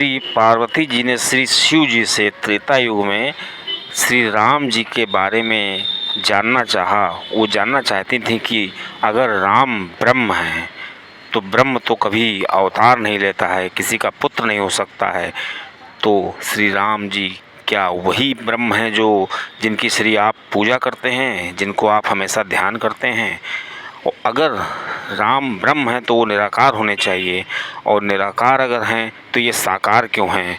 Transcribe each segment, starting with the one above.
श्री पार्वती जी ने श्री शिव जी से त्रेता युग में श्री राम जी के बारे में जानना चाहा। वो जानना चाहती थी कि अगर राम ब्रह्म हैं तो ब्रह्म तो कभी अवतार नहीं लेता है, किसी का पुत्र नहीं हो सकता है। तो श्री राम जी क्या वही ब्रह्म हैं जो जिनकी श्री आप पूजा करते हैं, जिनको आप हमेशा ध्यान करते हैं? और अगर राम ब्रह्म हैं तो वो निराकार होने चाहिए, और निराकार अगर हैं तो ये साकार क्यों हैं?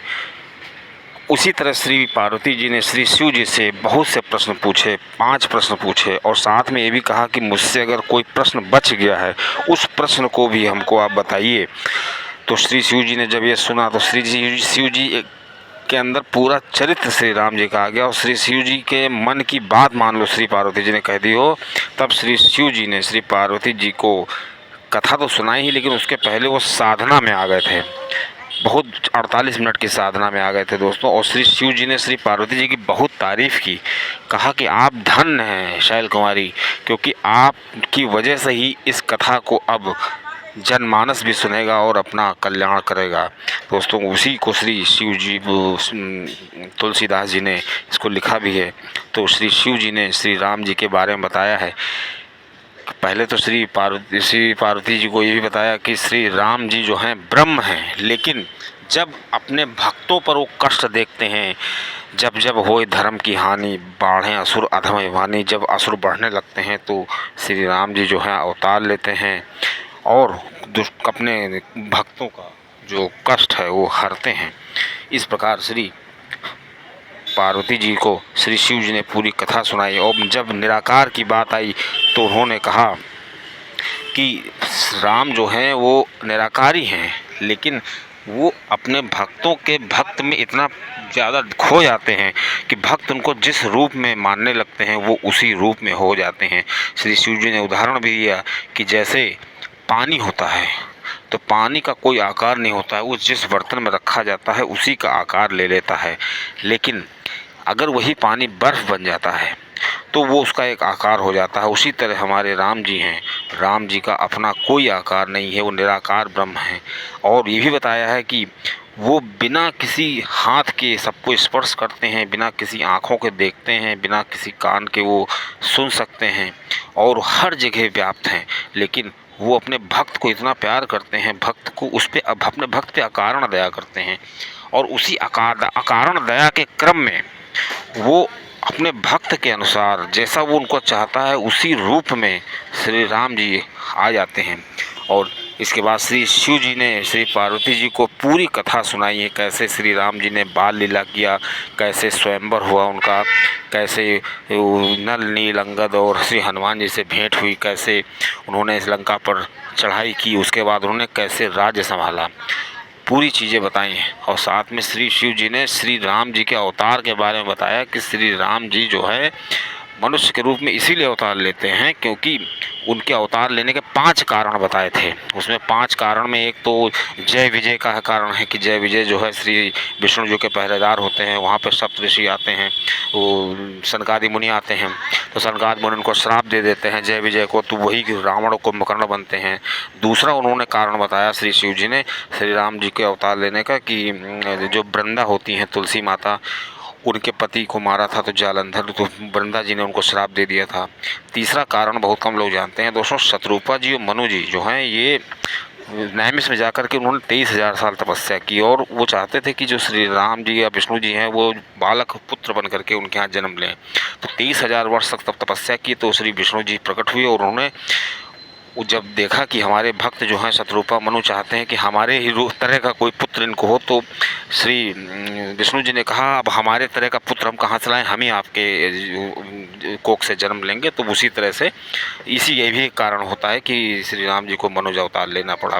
उसी तरह श्री पार्वती जी ने श्री शिव जी से बहुत से प्रश्न पूछे, 5 प्रश्न पूछे, और साथ में ये भी कहा कि मुझसे अगर कोई प्रश्न बच गया है उस प्रश्न को भी हमको आप बताइए। तो श्री शिव जी ने जब ये सुना तो श्री शिव जी के अंदर पूरा चरित्र श्री राम जी का आ गया, और श्री शिव जी के मन की बात मान लो श्री पार्वती जी ने कह दी हो। तब श्री शिव जी ने श्री पार्वती जी को कथा तो सुनाई ही, लेकिन उसके पहले वो साधना में आ गए थे। बहुत 48 मिनट की साधना में आ गए थे दोस्तों। और श्री शिव जी ने श्री पार्वती जी की बहुत तारीफ़ की, कहा कि आप धन्य हैं शैल कुमारी, क्योंकि आपकी वजह से ही इस कथा को अब जनमानस भी सुनेगा और अपना कल्याण करेगा। दोस्तों उसी को श्री शिव जी तुलसीदास जी ने इसको लिखा भी है। तो श्री शिव जी ने श्री राम जी के बारे में बताया है। पहले तो श्री पार्वती जी को ये भी बताया कि श्री राम जी जो हैं ब्रह्म हैं, लेकिन जब अपने भक्तों पर वो कष्ट देखते हैं, जब जब होए धर्म की हानि, बाढ़ें असुर अधम वानी, जब असुर बढ़ने लगते हैं तो श्री राम जी जो हैं अवतार लेते हैं और अपने भक्तों का जो कष्ट है वो हरते हैं। इस प्रकार श्री पार्वती जी को श्री शिव जी ने पूरी कथा सुनाई। और जब निराकार की बात आई तो उन्होंने कहा कि राम जो हैं वो निराकारी हैं, लेकिन वो अपने भक्तों के भक्त में इतना ज़्यादा खो जाते हैं कि भक्त उनको जिस रूप में मानने लगते हैं वो उसी रूप में हो जाते हैं। श्री शिव जी ने उदाहरण भी दिया कि जैसे पानी होता है तो पानी का कोई आकार नहीं होता है, वो जिस बर्तन में रखा जाता है उसी का आकार ले लेता है। लेकिन अगर वही पानी बर्फ़ बन जाता है तो वो उसका एक आकार हो जाता है। उसी तरह हमारे राम जी हैं, राम जी का अपना कोई आकार नहीं है, वो निराकार ब्रह्म हैं। और ये भी बताया है कि वो बिना किसी हाथ के सबको स्पर्श करते हैं, बिना किसी आँखों के देखते हैं, बिना किसी कान के वो सुन सकते हैं और हर जगह व्याप्त हैं। लेकिन वो अपने भक्त को इतना प्यार करते हैं, भक्त को उस पर अपने भक्त पे अकारण दया करते हैं, और उसी अकारण दया के क्रम में वो अपने भक्त के अनुसार जैसा वो उनको चाहता है उसी रूप में श्री राम जी आ जाते हैं। और इसके बाद श्री शिव जी ने श्री पार्वती जी को पूरी कथा सुनाई है, कैसे श्री राम जी ने बाल लीला किया, कैसे स्वयंवर हुआ उनका, कैसे नल नील अंगद और श्री हनुमान जी से भेंट हुई, कैसे उन्होंने इस लंका पर चढ़ाई की, उसके बाद उन्होंने कैसे राज्य संभाला, पूरी चीज़ें बताई हैं। और साथ में श्री शिव जी ने श्री राम जी के अवतार के बारे में बताया कि श्री राम जी जो है मनुष्य के रूप में इसीलिए अवतार लेते हैं क्योंकि उनके अवतार लेने के 5 कारण बताए थे। उसमें 5 कारण में एक तो जय विजय का कारण है कि जय विजय जो है श्री विष्णु जी के पहरेदार होते हैं, वहाँ पर सप्तऋषि आते हैं, वो सनकादि मुनि आते हैं, तो सनकादि मुनि उनको श्राप दे देते हैं जय विजय को, तो वही रावण कुंभकर्ण बनते हैं। दूसरा उन्होंने कारण बताया श्री शिव जी ने श्री राम जी के अवतार लेने का कि जो वृंदा होती हैं तुलसी माता, उनके पति को मारा था तो जालंधर, तो वृंदा जी ने उनको श्राप दे दिया था। तीसरा कारण बहुत कम लोग जानते हैं दोस्तों, शत्रुपा जी और मनु जी जो हैं ये नैमिष में जाकर के उन्होंने 23,000 साल तपस्या की, और वो चाहते थे कि जो श्री राम जी या विष्णु जी हैं वो बालक पुत्र बन करके उनके यहाँ जन्म लें। तो 23,000 वर्ष तक तब तपस्या की तो श्री विष्णु जी प्रकट हुए, और उन्होंने वो जब देखा कि हमारे भक्त जो हैं शत्रुपा मनु चाहते हैं कि हमारे ही तरह का कोई पुत्र इनको हो, तो श्री विष्णु जी ने कहा अब हमारे तरह का पुत्र हम कहाँ से लाएं, हम ही आपके कोख से जन्म लेंगे। तो उसी तरह से ये भी एक कारण होता है कि श्री राम जी को मनुज अवतार लेना पड़ा।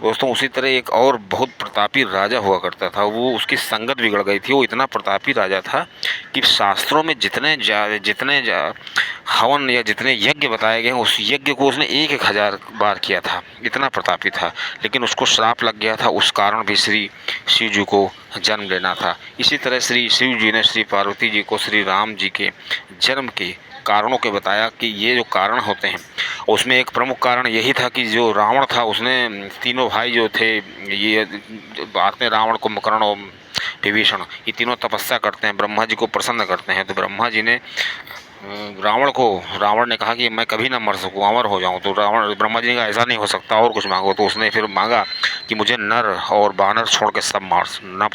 दोस्तों उसी तरह एक और बहुत प्रतापी राजा हुआ करता था, वो उसकी संगत बिगड़ गई थी। वो इतना प्रतापी राजा था कि शास्त्रों में जितने हवन या जितने यज्ञ बताए गए हैं उस यज्ञ को उसने 1,000 बार किया था, इतना प्रतापी था। लेकिन उसको श्राप लग गया था, उस कारण भी श्री शिव जी को जन्म लेना था। इसी तरह श्री शिव जी ने श्री पार्वती जी को श्री राम जी के जन्म के कारणों के बताया कि ये जो कारण होते हैं उसमें एक प्रमुख कारण यही था कि जो रावण था उसने तीनों भाई जो थे, ये बाद में रावण, कुंभकर्ण और विभीषण, ये तीनों तपस्या करते हैं, ब्रह्मा जी को प्रसन्न करते हैं। तो ब्रह्मा जी ने रावण ने कहा कि मैं कभी ना मर सकूं, अमर हो जाऊं। तो ब्रह्मा जी ने कहा ऐसा नहीं हो सकता, और कुछ मांगो। तो उसने फिर मांगा कि मुझे नर और बानर छोड़ के सब मार ना